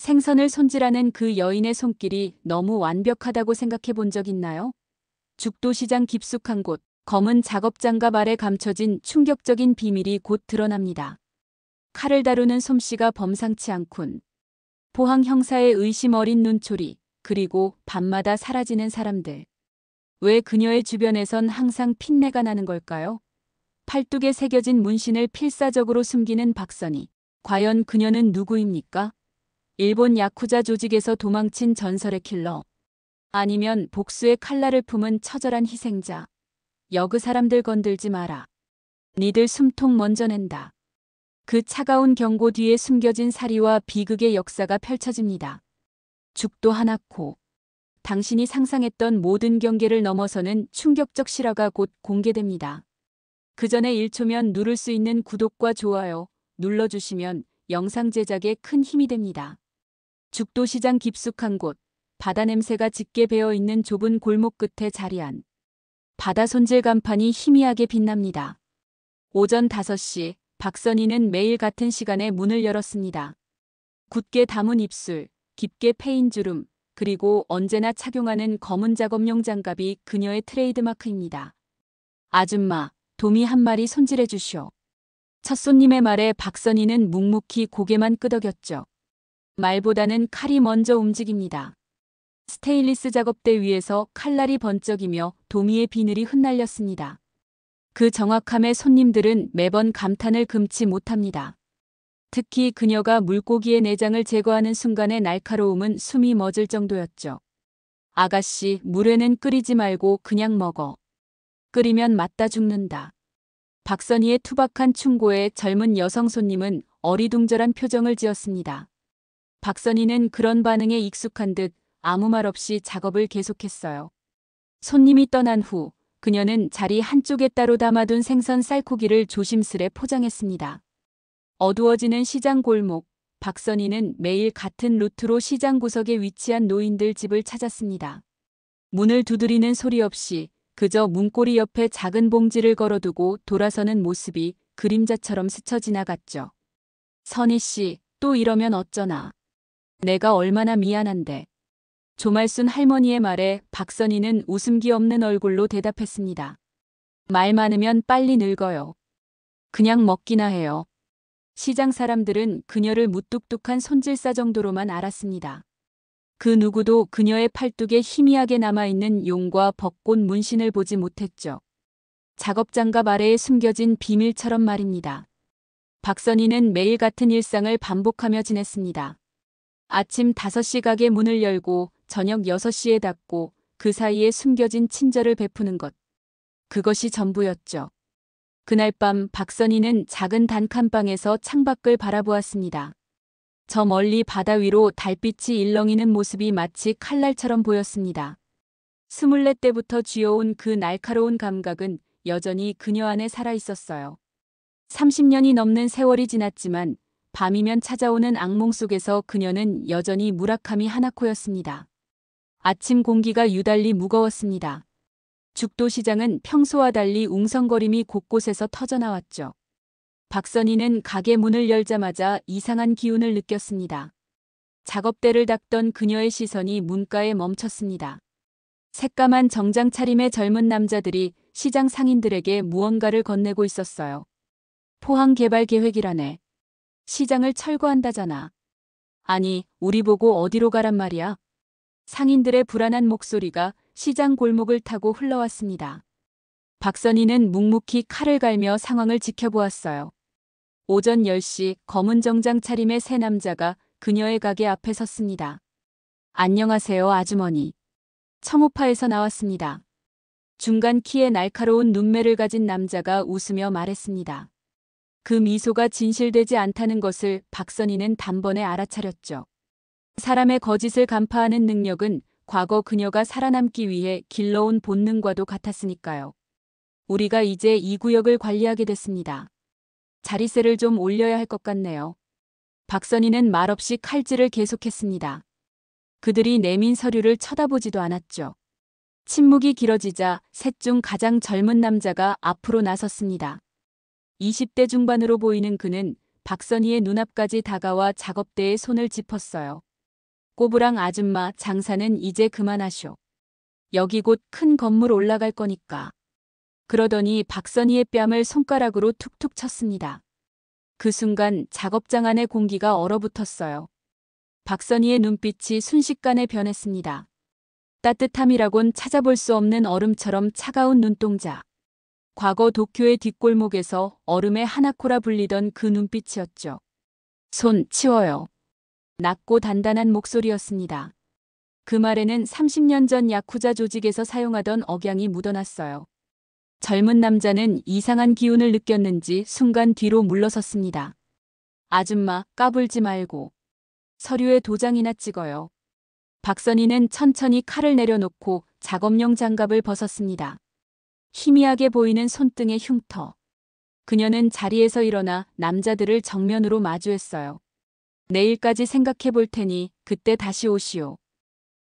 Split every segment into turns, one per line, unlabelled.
생선을 손질하는 그 여인의 손길이 너무 완벽하다고 생각해 본 적 있나요? 죽도시장 깊숙한 곳, 검은 작업장갑 아래 감춰진 충격적인 비밀이 곧 드러납니다. 칼을 다루는 솜씨가 범상치 않군. 포항 형사의 의심 어린 눈초리, 그리고 밤마다 사라지는 사람들. 왜 그녀의 주변에선 항상 핀내가 나는 걸까요? 팔뚝에 새겨진 문신을 필사적으로 숨기는 박선희. 과연 그녀는 누구입니까? 일본 야쿠자 조직에서 도망친 전설의 킬러. 아니면 복수의 칼날을 품은 처절한 희생자. 여그 사람들 건들지 마라. 니들 숨통 먼저 낸다. 그 차가운 경고 뒤에 숨겨진 사리와 비극의 역사가 펼쳐집니다. 죽도 하나코. 당신이 상상했던 모든 경계를 넘어서는 충격적 실화가 곧 공개됩니다. 그 전에 1초면 누를 수 있는 구독과 좋아요 눌러주시면 영상 제작에 큰 힘이 됩니다. 죽도시장 깊숙한 곳, 바다 냄새가 짙게 배어있는 좁은 골목 끝에 자리한 바다 손질 간판이 희미하게 빛납니다. 오전 5시, 박선희는 매일 같은 시간에 문을 열었습니다. 굳게 담은 입술, 깊게 패인 주름, 그리고 언제나 착용하는 검은 작업용 장갑이 그녀의 트레이드마크입니다. 아줌마, 도미 한 마리 손질해 주시오. 첫 손님의 말에 박선희는 묵묵히 고개만 끄덕였죠. 말보다는 칼이 먼저 움직입니다. 스테인리스 작업대 위에서 칼날이 번쩍이며 도미의 비늘이 흩날렸습니다. 그 정확함에 손님들은 매번 감탄을 금치 못합니다. 특히 그녀가 물고기의 내장을 제거하는 순간의 날카로움은 숨이 멎을 정도였죠. 아가씨, 물에는 끓이지 말고 그냥 먹어. 끓이면 맞다 죽는다. 박선희의 투박한 충고에 젊은 여성 손님은 어리둥절한 표정을 지었습니다. 박선희는 그런 반응에 익숙한 듯 아무 말 없이 작업을 계속했어요. 손님이 떠난 후 그녀는 자리 한쪽에 따로 담아둔 생선 쌀고기를 조심스레 포장했습니다. 어두워지는 시장 골목, 박선희는 매일 같은 루트로 시장 구석에 위치한 노인들 집을 찾았습니다. 문을 두드리는 소리 없이 그저 문고리 옆에 작은 봉지를 걸어두고 돌아서는 모습이 그림자처럼 스쳐 지나갔죠. 선희 씨, 또 이러면 어쩌나. 내가 얼마나 미안한데. 조말순 할머니의 말에 박선희는 웃음기 없는 얼굴로 대답했습니다. 말 많으면 빨리 늙어요. 그냥 먹기나 해요. 시장 사람들은 그녀를 무뚝뚝한 손질사 정도로만 알았습니다. 그 누구도 그녀의 팔뚝에 희미하게 남아있는 용과 벚꽃 문신을 보지 못했죠. 작업장갑 아래에 숨겨진 비밀처럼 말입니다. 박선희는 매일 같은 일상을 반복하며 지냈습니다. 아침 5시 가게 문을 열고 저녁 6시에 닫고 그 사이에 숨겨진 친절을 베푸는 것. 그것이 전부였죠. 그날 밤 박선희는 작은 단칸방에서 창밖을 바라보았습니다. 저 멀리 바다 위로 달빛이 일렁이는 모습이 마치 칼날처럼 보였습니다. 24때부터 쥐어온 그 날카로운 감각은 여전히 그녀 안에 살아있었어요. 30년이 넘는 세월이 지났지만 밤이면 찾아오는 악몽 속에서 그녀는 여전히 무라카미 하나코였습니다. 아침 공기가 유달리 무거웠습니다. 죽도시장은 평소와 달리 웅성거림이 곳곳에서 터져나왔죠. 박선희는 가게 문을 열자마자 이상한 기운을 느꼈습니다. 작업대를 닦던 그녀의 시선이 문가에 멈췄습니다. 새까만 정장 차림의 젊은 남자들이 시장 상인들에게 무언가를 건네고 있었어요. 포항 개발 계획이라네. 시장을 철거한다잖아. 아니, 우리 보고 어디로 가란 말이야? 상인들의 불안한 목소리가 시장 골목을 타고 흘러왔습니다. 박선희는 묵묵히 칼을 갈며 상황을 지켜보았어요. 오전 10시 검은 정장 차림의 세 남자가 그녀의 가게 앞에 섰습니다. 안녕하세요, 아주머니. 청우파에서 나왔습니다. 중간 키에 날카로운 눈매를 가진 남자가 웃으며 말했습니다. 그 미소가 진실되지 않다는 것을 박선희는 단번에 알아차렸죠. 사람의 거짓을 간파하는 능력은 과거 그녀가 살아남기 위해 길러온 본능과도 같았으니까요. 우리가 이제 이 구역을 관리하게 됐습니다. 자리세를 좀 올려야 할 것 같네요. 박선희는 말없이 칼질을 계속했습니다. 그들이 내민 서류를 쳐다보지도 않았죠. 침묵이 길어지자 셋 중 가장 젊은 남자가 앞으로 나섰습니다. 20대 중반으로 보이는 그는 박선희의 눈앞까지 다가와 작업대에 손을 짚었어요. 꼬부랑 아줌마 장사는 이제 그만하쇼. 여기 곧 큰 건물 올라갈 거니까. 그러더니 박선희의 뺨을 손가락으로 툭툭 쳤습니다. 그 순간 작업장 안의 공기가 얼어붙었어요. 박선희의 눈빛이 순식간에 변했습니다. 따뜻함이라곤 찾아볼 수 없는 얼음처럼 차가운 눈동자. 과거 도쿄의 뒷골목에서 얼음의 하나코라 불리던 그 눈빛이었죠. 손 치워요. 낮고 단단한 목소리였습니다. 그 말에는 30년 전 야쿠자 조직에서 사용하던 억양이 묻어났어요. 젊은 남자는 이상한 기운을 느꼈는지 순간 뒤로 물러섰습니다. 아줌마, 까불지 말고. 서류에 도장이나 찍어요. 박선희는 천천히 칼을 내려놓고 작업용 장갑을 벗었습니다. 희미하게 보이는 손등의 흉터. 그녀는 자리에서 일어나 남자들을 정면으로 마주했어요. 내일까지 생각해 볼 테니 그때 다시 오시오.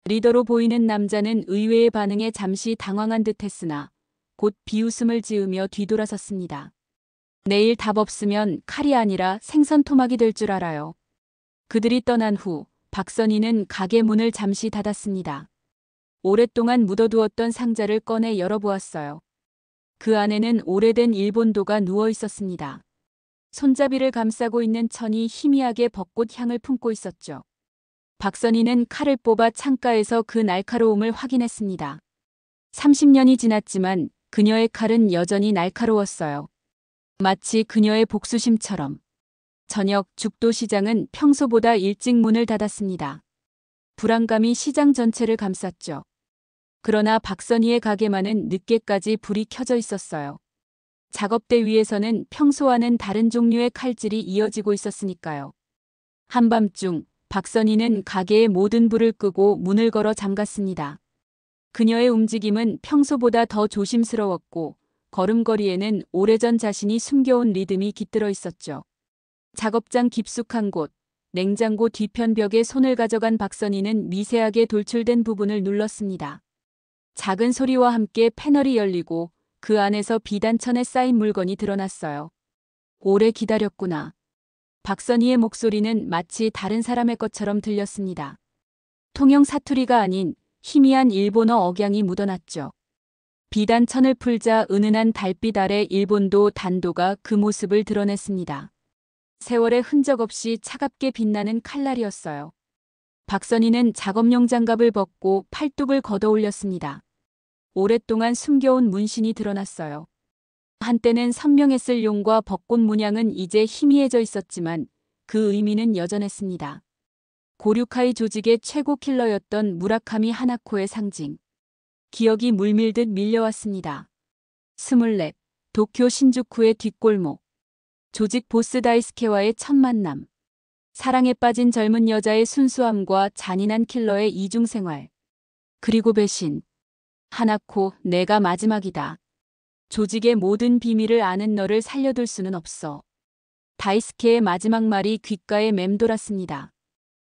리더로 보이는 남자는 의외의 반응에 잠시 당황한 듯했으나 곧 비웃음을 지으며 뒤돌아섰습니다. 내일 답 없으면 칼이 아니라 생선 토막이 될 줄 알아요. 그들이 떠난 후 박선희는 가게 문을 잠시 닫았습니다. 오랫동안 묻어두었던 상자를 꺼내 열어보았어요. 그 안에는 오래된 일본도가 누워 있었습니다. 손잡이를 감싸고 있는 천이 희미하게 벚꽃 향을 품고 있었죠. 박선희는 칼을 뽑아 창가에서 그 날카로움을 확인했습니다. 30년이 지났지만 그녀의 칼은 여전히 날카로웠어요. 마치 그녀의 복수심처럼. 저녁 죽도시장은 평소보다 일찍 문을 닫았습니다. 불안감이 시장 전체를 감쌌죠. 그러나 박선희의 가게만은 늦게까지 불이 켜져 있었어요. 작업대 위에서는 평소와는 다른 종류의 칼질이 이어지고 있었으니까요. 한밤중 박선희는 가게의 모든 불을 끄고 문을 걸어 잠갔습니다. 그녀의 움직임은 평소보다 더 조심스러웠고 걸음걸이에는 오래전 자신이 숨겨온 리듬이 깃들어 있었죠. 작업장 깊숙한 곳, 냉장고 뒤편 벽에 손을 가져간 박선희는 미세하게 돌출된 부분을 눌렀습니다. 작은 소리와 함께 패널이 열리고 그 안에서 비단천에 쌓인 물건이 드러났어요. 오래 기다렸구나. 박선희의 목소리는 마치 다른 사람의 것처럼 들렸습니다. 통영 사투리가 아닌 희미한 일본어 억양이 묻어났죠. 비단천을 풀자 은은한 달빛 아래 일본도 단도가 그 모습을 드러냈습니다. 세월의 흔적 없이 차갑게 빛나는 칼날이었어요. 박선희는 작업용 장갑을 벗고 팔뚝을 걷어 올렸습니다. 오랫동안 숨겨온 문신이 드러났어요. 한때는 선명했을 용과 벚꽃 문양은 이제 희미해져 있었지만 그 의미는 여전했습니다. 고류카이 조직의 최고 킬러였던 무라카미 하나코의 상징. 기억이 물밀듯 밀려왔습니다. 24. 도쿄 신주쿠의 뒷골목. 조직 보스 다이스케와의 첫 만남. 사랑에 빠진 젊은 여자의 순수함과 잔인한 킬러의 이중생활. 그리고 배신. 하나코, 내가 마지막이다. 조직의 모든 비밀을 아는 너를 살려둘 수는 없어. 다이스케의 마지막 말이 귓가에 맴돌았습니다.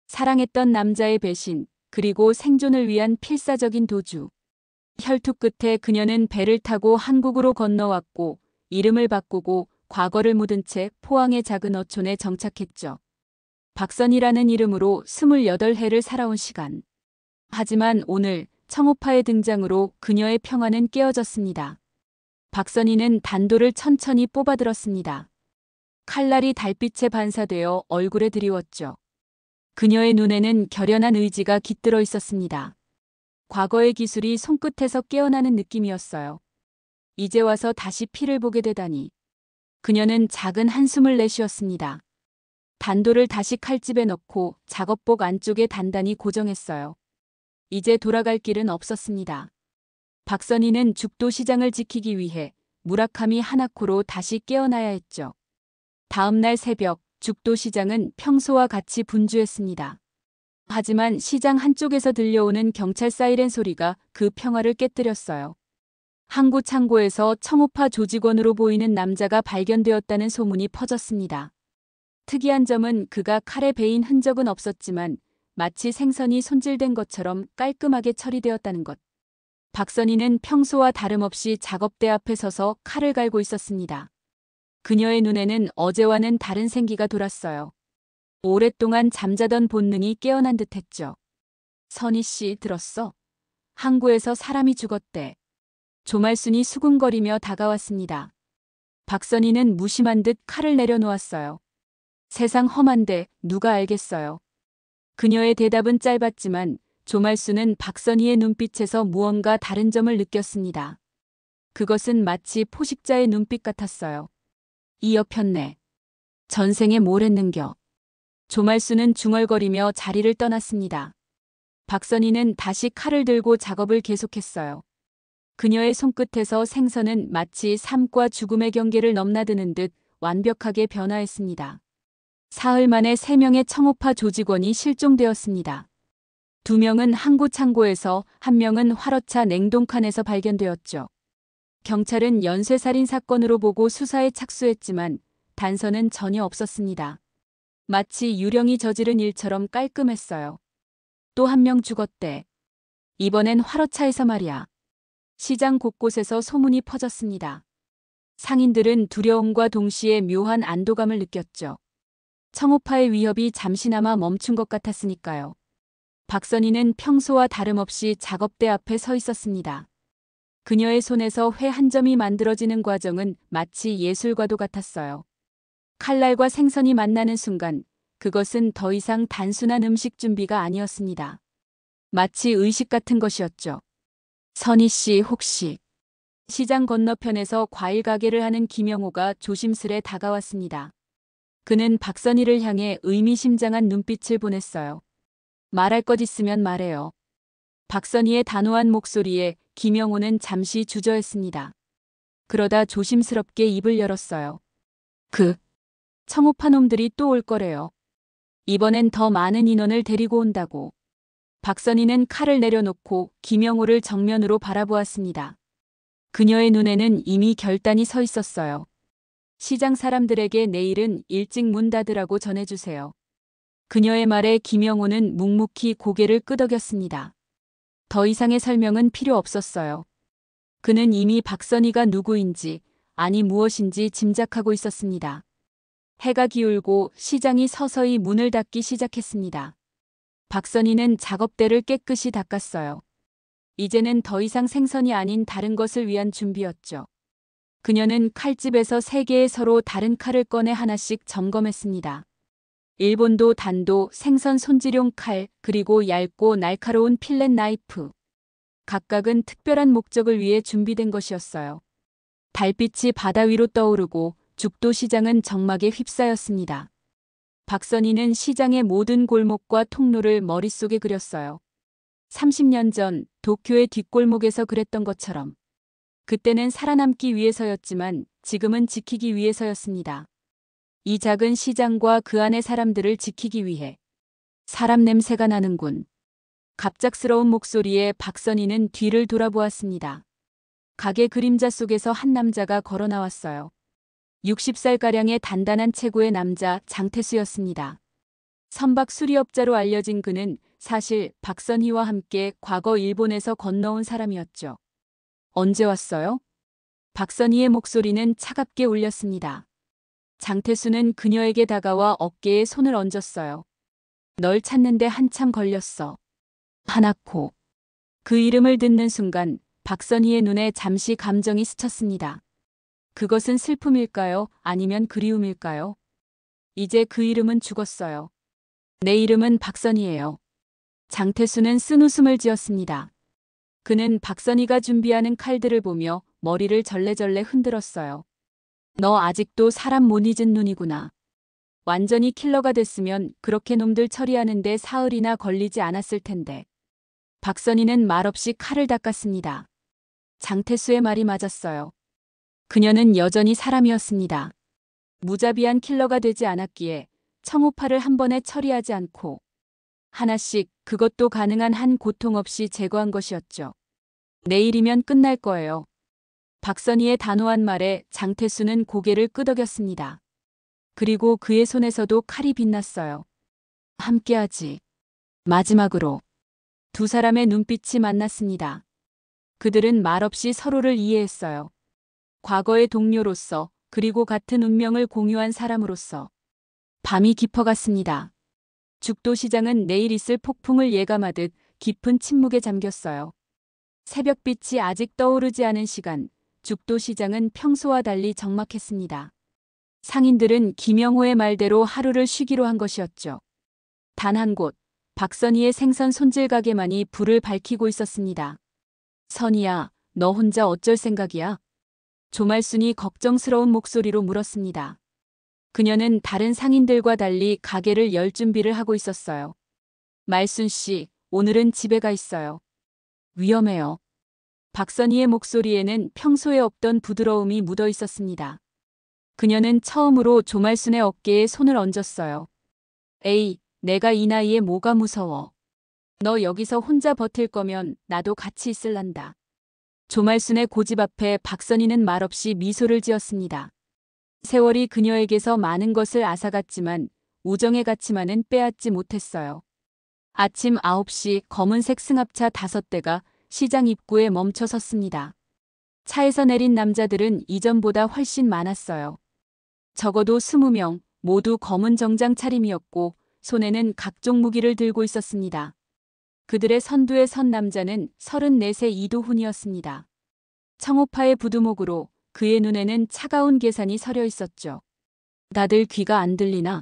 사랑했던 남자의 배신, 그리고 생존을 위한 필사적인 도주. 혈투 끝에 그녀는 배를 타고 한국으로 건너왔고 이름을 바꾸고 과거를 묻은 채 포항의 작은 어촌에 정착했죠. 박선희라는 이름으로 28해를 살아온 시간. 하지만 오늘 청오파의 등장으로 그녀의 평화는 깨어졌습니다. 박선희는 단도를 천천히 뽑아들었습니다. 칼날이 달빛에 반사되어 얼굴에 드리웠죠. 그녀의 눈에는 결연한 의지가 깃들어 있었습니다. 과거의 기술이 손끝에서 깨어나는 느낌이었어요. 이제 와서 다시 피를 보게 되다니. 그녀는 작은 한숨을 내쉬었습니다. 단도를 다시 칼집에 넣고 작업복 안쪽에 단단히 고정했어요. 이제 돌아갈 길은 없었습니다. 박선희는 죽도시장을 지키기 위해 무라카미 하나코로 다시 깨어나야 했죠. 다음 날 새벽 죽도시장은 평소와 같이 분주했습니다. 하지만 시장 한쪽에서 들려오는 경찰 사이렌 소리가 그 평화를 깨뜨렸어요. 항구 창고에서 청오파 조직원으로 보이는 남자가 발견되었다는 소문이 퍼졌습니다. 특이한 점은 그가 칼에 베인 흔적은 없었지만 마치 생선이 손질된 것처럼 깔끔하게 처리되었다는 것. 박선희는 평소와 다름없이 작업대 앞에 서서 칼을 갈고 있었습니다. 그녀의 눈에는 어제와는 다른 생기가 돌았어요. 오랫동안 잠자던 본능이 깨어난 듯했죠. 선희 씨 들었어? 항구에서 사람이 죽었대. 조말순이 수군거리며 다가왔습니다. 박선희는 무심한 듯 칼을 내려놓았어요. 세상 험한데 누가 알겠어요. 그녀의 대답은 짧았지만 조말순은 박선희의 눈빛에서 무언가 다른 점을 느꼈습니다. 그것은 마치 포식자의 눈빛 같았어요. 이 여편네. 전생에 뭘 했는겨. 조말순은 중얼거리며 자리를 떠났습니다. 박선희는 다시 칼을 들고 작업을 계속했어요. 그녀의 손끝에서 생선은 마치 삶과 죽음의 경계를 넘나드는 듯 완벽하게 변화했습니다. 사흘 만에 3명의 청우파 조직원이 실종되었습니다. 2명은 항구 창고에서 1명은 화로차 냉동칸에서 발견되었죠. 경찰은 연쇄살인 사건으로 보고 수사에 착수했지만 단서는 전혀 없었습니다. 마치 유령이 저지른 일처럼 깔끔했어요. 또 1명 죽었대. 이번엔 화로차에서 말이야. 시장 곳곳에서 소문이 퍼졌습니다. 상인들은 두려움과 동시에 묘한 안도감을 느꼈죠. 청우파의 위협이 잠시나마 멈춘 것 같았으니까요. 박선희는 평소와 다름없이 작업대 앞에 서 있었습니다. 그녀의 손에서 회 한 점이 만들어지는 과정은 마치 예술과도 같았어요. 칼날과 생선이 만나는 순간 그것은 더 이상 단순한 음식 준비가 아니었습니다. 마치 의식 같은 것이었죠. 선희 씨 혹시... 시장 건너편에서 과일 가게를 하는 김영호가 조심스레 다가왔습니다. 그는 박선희를 향해 의미심장한 눈빛을 보냈어요. 말할 것 있으면 말해요. 박선희의 단호한 목소리에 김영호는 잠시 주저했습니다. 그러다 조심스럽게 입을 열었어요. 청우파 놈들이 또 올 거래요. 이번엔 더 많은 인원을 데리고 온다고. 박선희는 칼을 내려놓고 김영호를 정면으로 바라보았습니다. 그녀의 눈에는 이미 결단이 서 있었어요. 시장 사람들에게 내일은 일찍 문 닫으라고 전해주세요. 그녀의 말에 김영호는 묵묵히 고개를 끄덕였습니다. 더 이상의 설명은 필요 없었어요. 그는 이미 박선희가 누구인지, 아니 무엇인지 짐작하고 있었습니다. 해가 기울고 시장이 서서히 문을 닫기 시작했습니다. 박선희는 작업대를 깨끗이 닦았어요. 이제는 더 이상 생선이 아닌 다른 것을 위한 준비였죠. 그녀는 칼집에서 3개의 서로 다른 칼을 꺼내 하나씩 점검했습니다. 일본도 단도, 생선 손질용 칼, 그리고 얇고 날카로운 필렛 나이프. 각각은 특별한 목적을 위해 준비된 것이었어요. 달빛이 바다 위로 떠오르고 죽도 시장은 정막에 휩싸였습니다. 박선희는 시장의 모든 골목과 통로를 머릿속에 그렸어요. 30년 전 도쿄의 뒷골목에서 그랬던 것처럼. 그때는 살아남기 위해서였지만 지금은 지키기 위해서였습니다. 이 작은 시장과 그 안의 사람들을 지키기 위해. 사람 냄새가 나는군. 갑작스러운 목소리에 박선희는 뒤를 돌아보았습니다. 가게 그림자 속에서 한 남자가 걸어 나왔어요. 60살가량의 단단한 체구의 남자 장태수였습니다. 선박 수리업자로 알려진 그는 사실 박선희와 함께 과거 일본에서 건너온 사람이었죠. 언제 왔어요? 박선희의 목소리는 차갑게 울렸습니다. 장태수는 그녀에게 다가와 어깨에 손을 얹었어요. 널 찾는데 한참 걸렸어. 하나코. 그 이름을 듣는 순간 박선희의 눈에 잠시 감정이 스쳤습니다. 그것은 슬픔일까요? 아니면 그리움일까요? 이제 그 이름은 죽었어요. 내 이름은 박선희예요. 장태수는 쓴웃음을 지었습니다. 그는 박선희가 준비하는 칼들을 보며 머리를 절레절레 흔들었어요. 너 아직도 사람 못 잊은 눈이구나. 완전히 킬러가 됐으면 그렇게 놈들 처리하는데 사흘이나 걸리지 않았을 텐데. 박선희는 말없이 칼을 닦았습니다. 장태수의 말이 맞았어요. 그녀는 여전히 사람이었습니다. 무자비한 킬러가 되지 않았기에 청우파를 한 번에 처리하지 않고 하나씩 그것도 가능한 한 고통 없이 제거한 것이었죠. 내일이면 끝날 거예요. 박선희의 단호한 말에 장태수는 고개를 끄덕였습니다. 그리고 그의 손에서도 칼이 빛났어요. 함께하지. 마지막으로. 2 사람의 눈빛이 만났습니다. 그들은 말없이 서로를 이해했어요. 과거의 동료로서 그리고 같은 운명을 공유한 사람으로서. 밤이 깊어갔습니다. 죽도 시장은 내일 있을 폭풍을 예감하듯 깊은 침묵에 잠겼어요. 새벽빛이 아직 떠오르지 않은 시간, 죽도시장은 평소와 달리 적막했습니다. 상인들은 김영호의 말대로 하루를 쉬기로 한 것이었죠. 단 한 곳, 박선희의 생선 손질 가게만이 불을 밝히고 있었습니다. 선희야, 너 혼자 어쩔 생각이야? 조말순이 걱정스러운 목소리로 물었습니다. 그녀는 다른 상인들과 달리 가게를 열 준비를 하고 있었어요. 말순 씨, 오늘은 집에 가 있어요. 위험해요. 박선희의 목소리에는 평소에 없던 부드러움이 묻어 있었습니다. 그녀는 처음으로 조말순의 어깨에 손을 얹었어요. 에이, 내가 이 나이에 뭐가 무서워. 너 여기서 혼자 버틸 거면 나도 같이 있을란다. 조말순의 고집 앞에 박선희는 말없이 미소를 지었습니다. 세월이 그녀에게서 많은 것을 앗아갔지만 우정의 가치만은 빼앗지 못했어요. 아침 9시 검은색 승합차 5대가 시장 입구에 멈춰 섰습니다. 차에서 내린 남자들은 이전보다 훨씬 많았어요. 적어도 20명, 모두 검은 정장 차림이었고 손에는 각종 무기를 들고 있었습니다. 그들의 선두에 선 남자는 34세 이도훈이었습니다. 청오파의 부두목으로 그의 눈에는 차가운 계산이 서려 있었죠. 다들 귀가 안 들리나?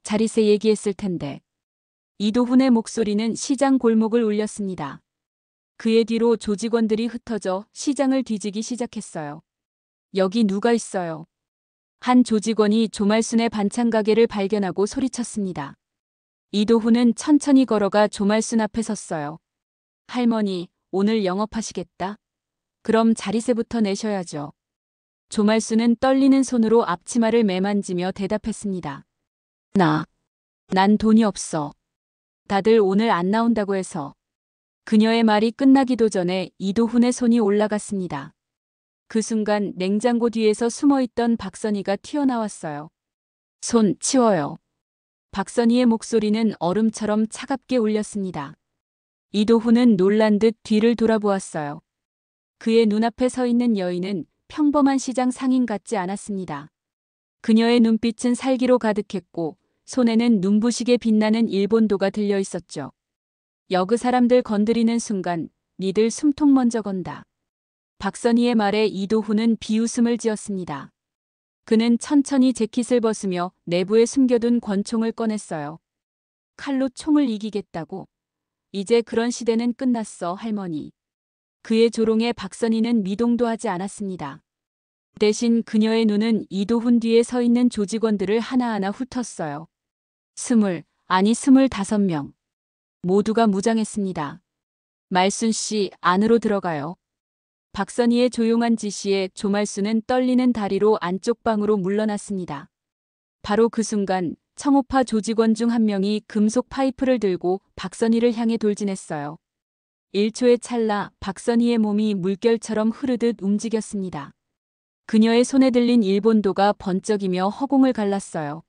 자리세 얘기했을 텐데. 이도훈의 목소리는 시장 골목을 울렸습니다. 그의 뒤로 조직원들이 흩어져 시장을 뒤지기 시작했어요. 여기 누가 있어요? 한 조직원이 조말순의 반찬 가게를 발견하고 소리쳤습니다. 이도훈은 천천히 걸어가 조말순 앞에 섰어요. 할머니, 오늘 영업하시겠다? 그럼 자리세부터 내셔야죠. 조말순은 떨리는 손으로 앞치마를 매만지며 대답했습니다. 난 돈이 없어. 다들 오늘 안 나온다고 해서. 그녀의 말이 끝나기도 전에 이도훈의 손이 올라갔습니다. 그 순간 냉장고 뒤에서 숨어있던 박선희가 튀어나왔어요. 손 치워요. 박선희의 목소리는 얼음처럼 차갑게 울렸습니다. 이도훈은 놀란 듯 뒤를 돌아보았어요. 그의 눈앞에 서 있는 여인은 평범한 시장 상인 같지 않았습니다. 그녀의 눈빛은 살기로 가득했고 손에는 눈부시게 빛나는 일본도가 들려 있었죠. 여그 사람들 건드리는 순간 니들 숨통 먼저 건다. 박선희의 말에 이도훈은 비웃음을 지었습니다. 그는 천천히 재킷을 벗으며 내부에 숨겨둔 권총을 꺼냈어요. 칼로 총을 이기겠다고? 이제 그런 시대는 끝났어, 할머니. 그의 조롱에 박선희는 미동도 하지 않았습니다. 대신 그녀의 눈은 이도훈 뒤에 서 있는 조직원들을 하나하나 훑었어요. 25명. 모두가 무장했습니다. 말순 씨, 안으로 들어가요. 박선희의 조용한 지시에 조말순은 떨리는 다리로 안쪽 방으로 물러났습니다. 바로 그 순간 청오파 조직원 중 한 명이 금속 파이프를 들고 박선희를 향해 돌진했어요. 1초의 찰나 박선희의 몸이 물결처럼 흐르듯 움직였습니다. 그녀의 손에 들린 일본도가 번쩍이며 허공을 갈랐어요.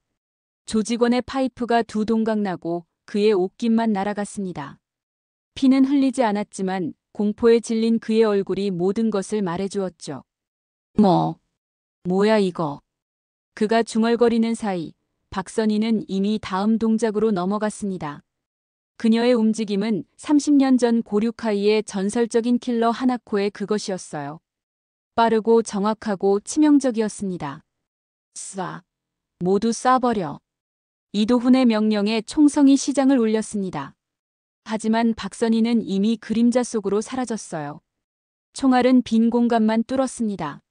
조직원의 파이프가 두 동강 나고 그의 옷깃만 날아갔습니다. 피는 흘리지 않았지만 공포에 질린 그의 얼굴이 모든 것을 말해주었죠. 뭐야 이거. 그가 중얼거리는 사이 박선희는 이미 다음 동작으로 넘어갔습니다. 그녀의 움직임은 30년 전 고류카이의 전설적인 킬러 하나코의 그것이었어요. 빠르고 정확하고 치명적이었습니다. 모두 쏴버려. 이도훈의 명령에 총성이 시장을 울렸습니다. 하지만 박선희는 이미 그림자 속으로 사라졌어요. 총알은 빈 공간만 뚫었습니다.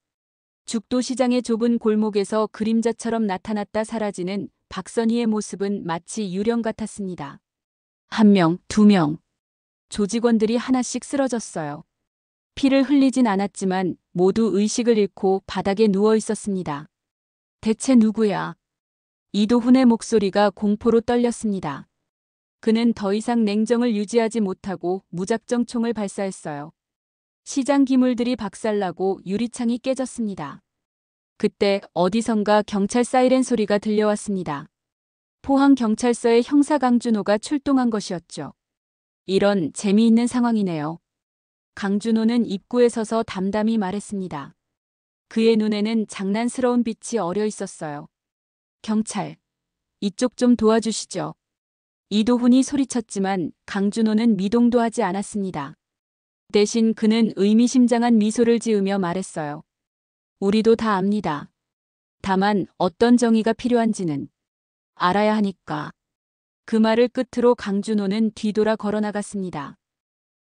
죽도시장의 좁은 골목에서 그림자처럼 나타났다 사라지는 박선희의 모습은 마치 유령 같았습니다. 1명, 2명. 조직원들이 하나씩 쓰러졌어요. 피를 흘리진 않았지만 모두 의식을 잃고 바닥에 누워 있었습니다. 대체 누구야? 이도훈의 목소리가 공포로 떨렸습니다. 그는 더 이상 냉정을 유지하지 못하고 무작정 총을 발사했어요. 시장 기물들이 박살나고 유리창이 깨졌습니다. 그때 어디선가 경찰 사이렌 소리가 들려왔습니다. 포항경찰서의 형사 강준호가 출동한 것이었죠. 이런 재미있는 상황이네요. 강준호는 입구에 서서 담담히 말했습니다. 그의 눈에는 장난스러운 빛이 어려 있었어요. 경찰, 이쪽 좀 도와주시죠. 이도훈이 소리쳤지만 강준호는 미동도 하지 않았습니다. 대신 그는 의미심장한 미소를 지으며 말했어요. 우리도 다 압니다. 다만 어떤 정의가 필요한지는 알아야 하니까. 그 말을 끝으로 강준호는 뒤돌아 걸어나갔습니다.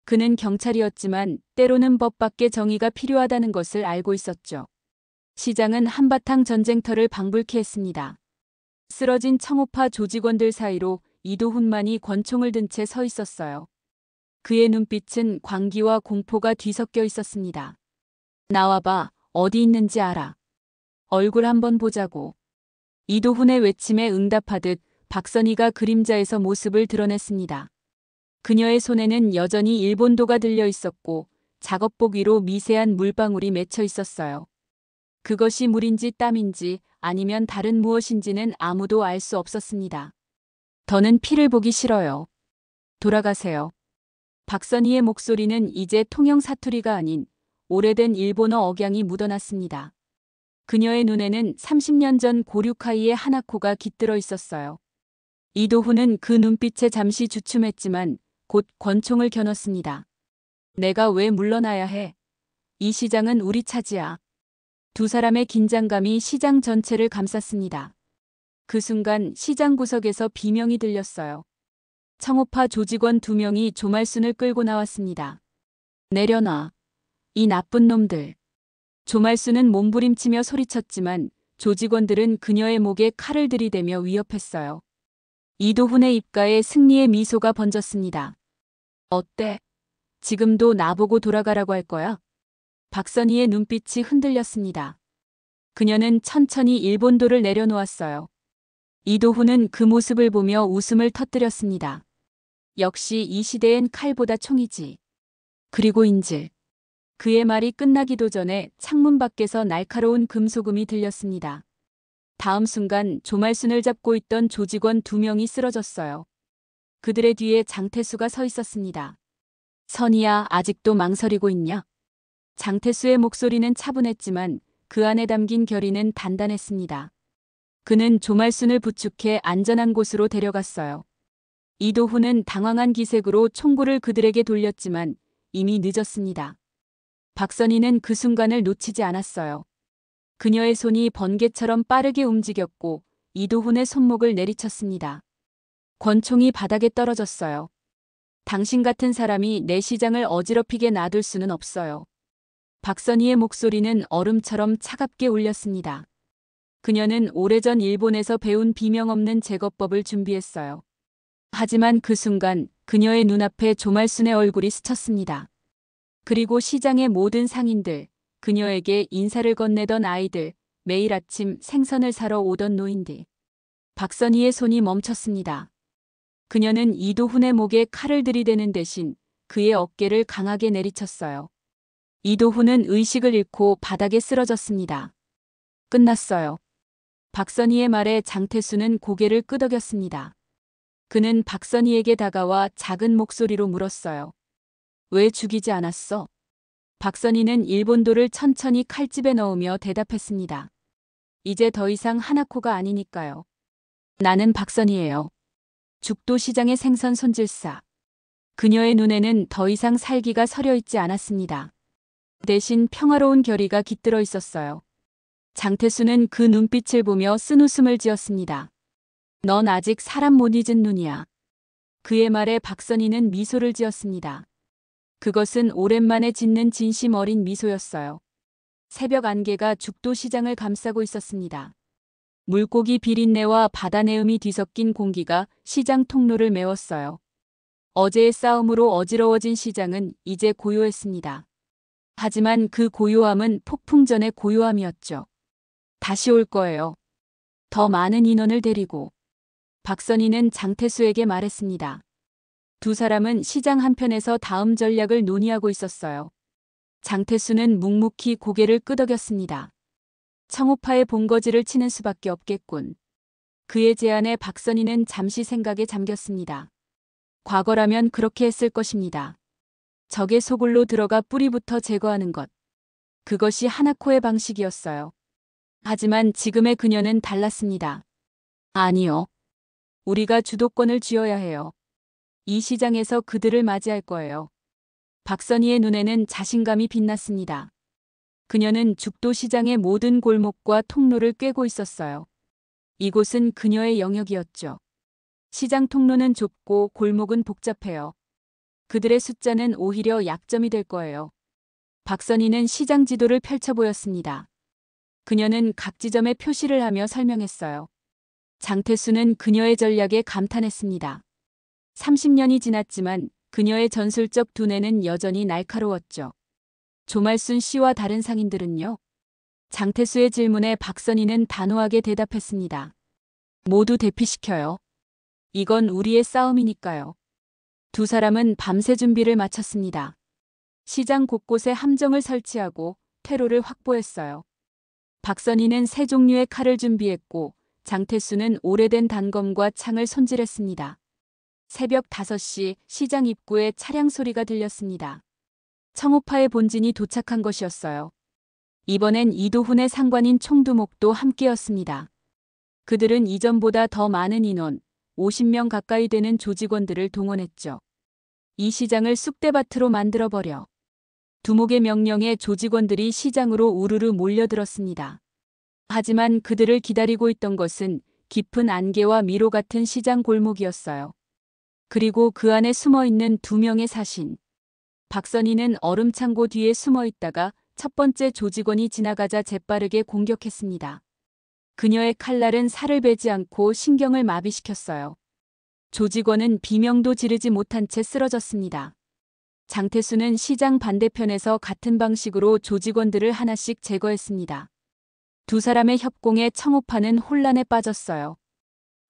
그는 경찰이었지만 때로는 법밖에 정의가 필요하다는 것을 알고 있었죠. 시장은 한바탕 전쟁터를 방불케 했습니다. 쓰러진 청우파 조직원들 사이로 이도훈만이 권총을 든 채 서 있었어요. 그의 눈빛은 광기와 공포가 뒤섞여 있었습니다. 나와봐, 어디 있는지 알아. 얼굴 한번 보자고. 이도훈의 외침에 응답하듯 박선희가 그림자에서 모습을 드러냈습니다. 그녀의 손에는 여전히 일본도가 들려 있었고 작업복 위로 미세한 물방울이 맺혀 있었어요. 그것이 물인지 땀인지 아니면 다른 무엇인지는 아무도 알 수 없었습니다. 더는 피를 보기 싫어요. 돌아가세요. 박선희의 목소리는 이제 통영 사투리가 아닌 오래된 일본어 억양이 묻어났습니다. 그녀의 눈에는 30년 전 고류카이의 하나코가 깃들어 있었어요. 이도훈은 그 눈빛에 잠시 주춤했지만 곧 권총을 겨눴습니다. 내가 왜 물러나야 해? 이 시장은 우리 차지야. 두 사람의 긴장감이 시장 전체를 감쌌습니다. 그 순간 시장 구석에서 비명이 들렸어요. 청우파 조직원 2명이 조말순을 끌고 나왔습니다. 내려놔. 이 나쁜 놈들. 조말순은 몸부림치며 소리쳤지만 조직원들은 그녀의 목에 칼을 들이대며 위협했어요. 이도훈의 입가에 승리의 미소가 번졌습니다. 어때? 지금도 나보고 돌아가라고 할 거야? 박선희의 눈빛이 흔들렸습니다. 그녀는 천천히 일본도를 내려놓았어요. 이도훈은 그 모습을 보며 웃음을 터뜨렸습니다. 역시 이 시대엔 칼보다 총이지. 그리고 인질. 그의 말이 끝나기도 전에 창문 밖에서 날카로운 금소금이 들렸습니다. 다음 순간 조말순을 잡고 있던 조직원 2명이 쓰러졌어요. 그들의 뒤에 장태수가 서 있었습니다. 선희야, 아직도 망설이고 있냐? 장태수의 목소리는 차분했지만 그 안에 담긴 결의는 단단했습니다. 그는 조말순을 부축해 안전한 곳으로 데려갔어요. 이도훈은 당황한 기색으로 총구를 그들에게 돌렸지만 이미 늦었습니다. 박선희는 그 순간을 놓치지 않았어요. 그녀의 손이 번개처럼 빠르게 움직였고 이도훈의 손목을 내리쳤습니다. 권총이 바닥에 떨어졌어요. 당신 같은 사람이 내 시장을 어지럽히게 놔둘 수는 없어요. 박선희의 목소리는 얼음처럼 차갑게 울렸습니다. 그녀는 오래전 일본에서 배운 비명 없는 제거법을 준비했어요. 하지만 그 순간 그녀의 눈앞에 조말순의 얼굴이 스쳤습니다. 그리고 시장의 모든 상인들, 그녀에게 인사를 건네던 아이들, 매일 아침 생선을 사러 오던 노인들. 박선희의 손이 멈췄습니다. 그녀는 이도훈의 목에 칼을 들이대는 대신 그의 어깨를 강하게 내리쳤어요. 이도훈은 의식을 잃고 바닥에 쓰러졌습니다. 끝났어요. 박선희의 말에 장태수는 고개를 끄덕였습니다. 그는 박선희에게 다가와 작은 목소리로 물었어요. 왜 죽이지 않았어? 박선희는 일본도를 천천히 칼집에 넣으며 대답했습니다. 이제 더 이상 하나코가 아니니까요. 나는 박선희예요. 죽도시장의 생선 손질사. 그녀의 눈에는 더 이상 살기가 서려 있지 않았습니다. 대신 평화로운 결의가 깃들어 있었어요. 장태수는 그 눈빛을 보며 쓴웃음을 지었습니다. 넌 아직 사람 못 잊은 눈이야. 그의 말에 박선희는 미소를 지었습니다. 그것은 오랜만에 짓는 진심 어린 미소였어요. 새벽 안개가 죽도시장을 감싸고 있었습니다. 물고기 비린내와 바다 내음이 뒤섞인 공기가 시장 통로를 메웠어요. 어제의 싸움으로 어지러워진 시장은 이제 고요했습니다. 하지만 그 고요함은 폭풍 전의 고요함이었죠. 다시 올 거예요. 더 많은 인원을 데리고. 박선희는 장태수에게 말했습니다. 두 사람은 시장 한편에서 다음 전략을 논의하고 있었어요. 장태수는 묵묵히 고개를 끄덕였습니다. 청우파의 본거지를 치는 수밖에 없겠군. 그의 제안에 박선희는 잠시 생각에 잠겼습니다. 과거라면 그렇게 했을 것입니다. 적의 소굴로 들어가 뿌리부터 제거하는 것. 그것이 하나코의 방식이었어요. 하지만 지금의 그녀는 달랐습니다. 아니요. 우리가 주도권을 쥐어야 해요. 이 시장에서 그들을 맞이할 거예요. 박선희의 눈에는 자신감이 빛났습니다. 그녀는 죽도 시장의 모든 골목과 통로를 꿰고 있었어요. 이곳은 그녀의 영역이었죠. 시장 통로는 좁고 골목은 복잡해요. 그들의 숫자는 오히려 약점이 될 거예요. 박선희는 시장 지도를 펼쳐 보였습니다. 그녀는 각 지점에 표시를 하며 설명했어요. 장태수는 그녀의 전략에 감탄했습니다. 30년이 지났지만 그녀의 전술적 두뇌는 여전히 날카로웠죠. 조말순 씨와 다른 상인들은요? 장태수의 질문에 박선희는 단호하게 대답했습니다. 모두 대피시켜요. 이건 우리의 싸움이니까요. 두 사람은 밤새 준비를 마쳤습니다. 시장 곳곳에 함정을 설치하고 퇴로를 확보했어요. 박선희는 세 종류의 칼을 준비했고 장태수는 오래된 단검과 창을 손질했습니다. 새벽 5시 시장 입구에 차량 소리가 들렸습니다. 청우파의 본진이 도착한 것이었어요. 이번엔 이도훈의 상관인 총두목도 함께였습니다. 그들은 이전보다 더 많은 인원, 50명 가까이 되는 조직원들을 동원했죠. 이 시장을 쑥대밭으로 만들어버려. 두목의 명령에 조직원들이 시장으로 우르르 몰려들었습니다. 하지만 그들을 기다리고 있던 것은 깊은 안개와 미로 같은 시장 골목이었어요. 그리고 그 안에 숨어있는 2명의 사신. 박선희는 얼음창고 뒤에 숨어 있다가 첫 번째 조직원이 지나가자 재빠르게 공격했습니다. 그녀의 칼날은 살을 베지 않고 신경을 마비시켰어요. 조직원은 비명도 지르지 못한 채 쓰러졌습니다. 장태수는 시장 반대편에서 같은 방식으로 조직원들을 하나씩 제거했습니다. 두 사람의 협공에 청우파는 혼란에 빠졌어요.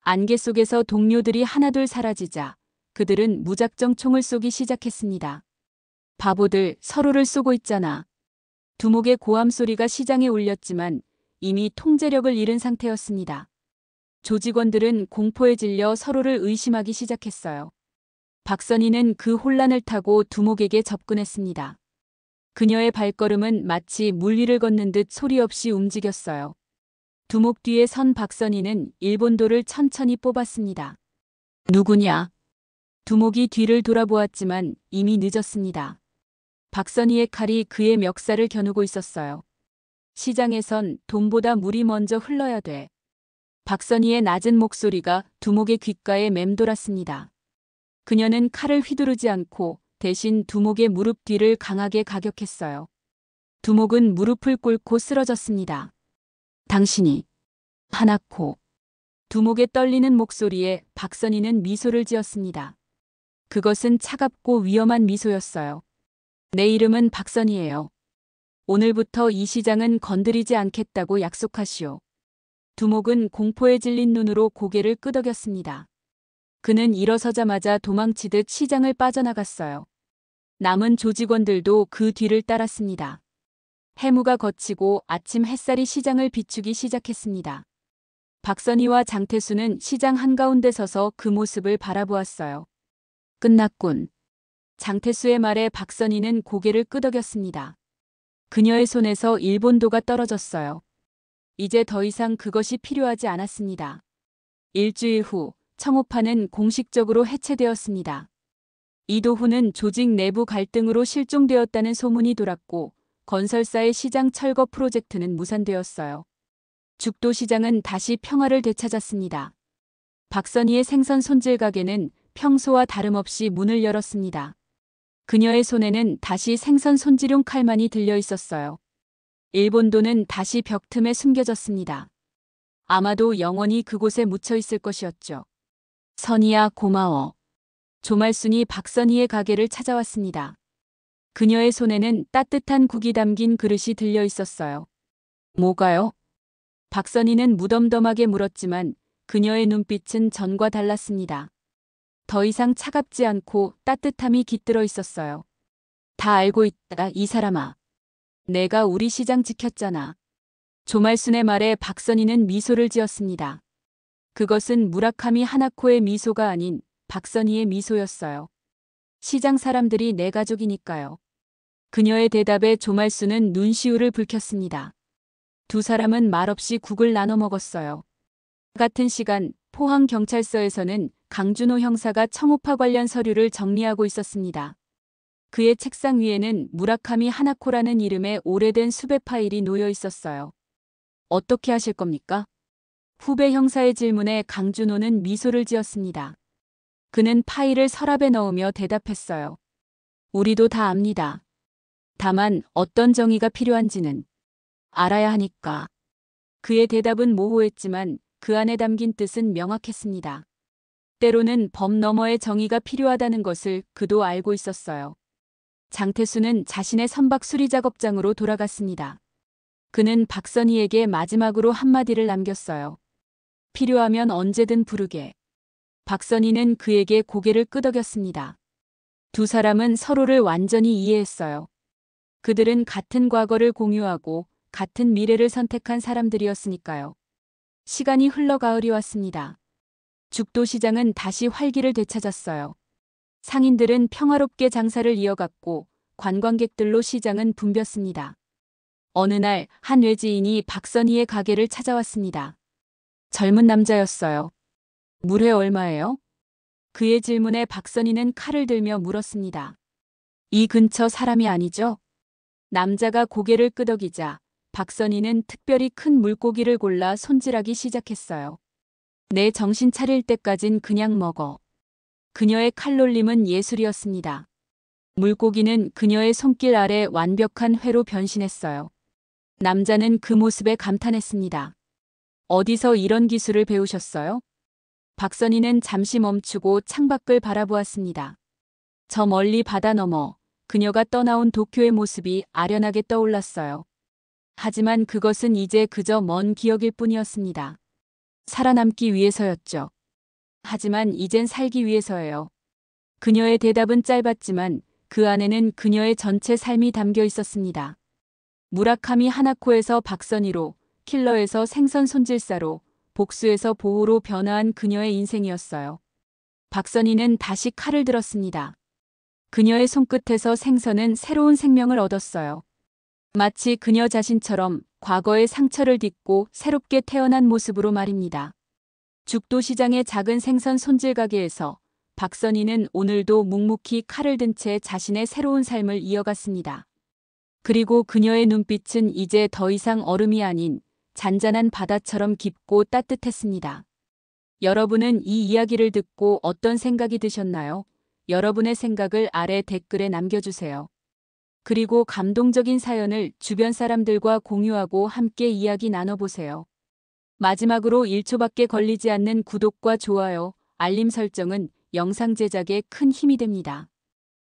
안개 속에서 동료들이 하나둘 사라지자 그들은 무작정 총을 쏘기 시작했습니다. 바보들, 서로를 쏘고 있잖아. 두목의 고함 소리가 시장에 울렸지만 이미 통제력을 잃은 상태였습니다. 조직원들은 공포에 질려 서로를 의심하기 시작했어요. 박선희는 그 혼란을 타고 두목에게 접근했습니다. 그녀의 발걸음은 마치 물 위를 걷는 듯 소리 없이 움직였어요. 두목 뒤에 선 박선희는 일본도를 천천히 뽑았습니다. 누구냐? 두목이 뒤를 돌아보았지만 이미 늦었습니다. 박선희의 칼이 그의 멱살을 겨누고 있었어요. 시장에선 돈보다 물이 먼저 흘러야 돼. 박선희의 낮은 목소리가 두목의 귓가에 맴돌았습니다. 그녀는 칼을 휘두르지 않고 대신 두목의 무릎 뒤를 강하게 가격했어요. 두목은 무릎을 꿇고 쓰러졌습니다. 당신이 하나코. 두목의 떨리는 목소리에 박선희는 미소를 지었습니다. 그것은 차갑고 위험한 미소였어요. 내 이름은 박선희예요. 오늘부터 이 시장은 건드리지 않겠다고 약속하시오. 두목은 공포에 질린 눈으로 고개를 끄덕였습니다. 그는 일어서자마자 도망치듯 시장을 빠져나갔어요. 남은 조직원들도 그 뒤를 따랐습니다. 해무가 걷히고 아침 햇살이 시장을 비추기 시작했습니다. 박선희와 장태수는 시장 한가운데 서서 그 모습을 바라보았어요. 끝났군. 장태수의 말에 박선희는 고개를 끄덕였습니다. 그녀의 손에서 일본도가 떨어졌어요. 이제 더 이상 그것이 필요하지 않았습니다. 일주일 후 청우파는 공식적으로 해체되었습니다. 이도훈은 조직 내부 갈등으로 실종되었다는 소문이 돌았고 건설사의 시장 철거 프로젝트는 무산되었어요. 죽도시장은 다시 평화를 되찾았습니다. 박선희의 생선 손질 가게는 평소와 다름없이 문을 열었습니다. 그녀의 손에는 다시 생선 손질용 칼만이 들려 있었어요. 일본도는 다시 벽 틈에 숨겨졌습니다. 아마도 영원히 그곳에 묻혀 있을 것이었죠. 선희야, 고마워. 조말순이 박선희의 가게를 찾아왔습니다. 그녀의 손에는 따뜻한 국이 담긴 그릇이 들려 있었어요. 뭐가요? 박선희는 무덤덤하게 물었지만 그녀의 눈빛은 전과 달랐습니다. 더 이상 차갑지 않고 따뜻함이 깃들어 있었어요. 다 알고 있다, 이 사람아. 내가 우리 시장 지켰잖아. 조말순의 말에 박선희는 미소를 지었습니다. 그것은 무라카미 하나코의 미소가 아닌 박선희의 미소였어요. 시장 사람들이 내 가족이니까요. 그녀의 대답에 조말순은 눈시울을 붉혔습니다. 두 사람은 말없이 국을 나눠 먹었어요. 같은 시간 포항경찰서에서는 강준호 형사가 청우파 관련 서류를 정리하고 있었습니다. 그의 책상 위에는 무라카미 하나코라는 이름의 오래된 수배 파일이 놓여 있었어요. 어떻게 하실 겁니까? 후배 형사의 질문에 강준호는 미소를 지었습니다. 그는 파일을 서랍에 넣으며 대답했어요. 우리도 다 압니다. 다만 어떤 정의가 필요한지는 알아야 하니까. 그의 대답은 모호했지만 그 안에 담긴 뜻은 명확했습니다. 때로는 법 너머의 정의가 필요하다는 것을 그도 알고 있었어요. 장태수는 자신의 선박 수리 작업장으로 돌아갔습니다. 그는 박선희에게 마지막으로 한마디를 남겼어요. 필요하면 언제든 부르게. 박선희는 그에게 고개를 끄덕였습니다. 두 사람은 서로를 완전히 이해했어요. 그들은 같은 과거를 공유하고 같은 미래를 선택한 사람들이었으니까요. 시간이 흘러가을이 왔습니다. 죽도시장은 다시 활기를 되찾았어요. 상인들은 평화롭게 장사를 이어갔고 관광객들로 시장은 붐볐습니다. 어느 날 한 외지인이 박선희의 가게를 찾아왔습니다. 젊은 남자였어요. 물회 얼마예요? 그의 질문에 박선희는 칼을 들며 물었습니다. 이 근처 사람이 아니죠? 남자가 고개를 끄덕이자 박선희는 특별히 큰 물고기를 골라 손질하기 시작했어요. 내 정신 차릴 때까진 그냥 먹어. 그녀의 칼놀림은 예술이었습니다. 물고기는 그녀의 손길 아래 완벽한 회로 변신했어요. 남자는 그 모습에 감탄했습니다. 어디서 이런 기술을 배우셨어요? 박선희는 잠시 멈추고 창밖을 바라보았습니다. 저 멀리 바다 너머 그녀가 떠나온 도쿄의 모습이 아련하게 떠올랐어요. 하지만 그것은 이제 그저 먼 기억일 뿐이었습니다. 살아남기 위해서였죠. 하지만 이젠 살기 위해서예요. 그녀의 대답은 짧았지만 그 안에는 그녀의 전체 삶이 담겨 있었습니다. 무라카미 하나코에서 박선희로, 킬러에서 생선 손질사로, 복수에서 보호로 변화한 그녀의 인생이었어요. 박선희는 다시 칼을 들었습니다. 그녀의 손끝에서 생선은 새로운 생명을 얻었어요. 마치 그녀 자신처럼 과거의 상처를 딛고 새롭게 태어난 모습으로 말입니다. 죽도시장의 작은 생선 손질 가게에서 박선희는 오늘도 묵묵히 칼을 든 채 자신의 새로운 삶을 이어갔습니다. 그리고 그녀의 눈빛은 이제 더 이상 얼음이 아닌 잔잔한 바다처럼 깊고 따뜻했습니다. 여러분은 이 이야기를 듣고 어떤 생각이 드셨나요? 여러분의 생각을 아래 댓글에 남겨주세요. 그리고 감동적인 사연을 주변 사람들과 공유하고 함께 이야기 나눠보세요. 마지막으로 1초밖에 걸리지 않는 구독과 좋아요, 알림 설정은 영상 제작에 큰 힘이 됩니다.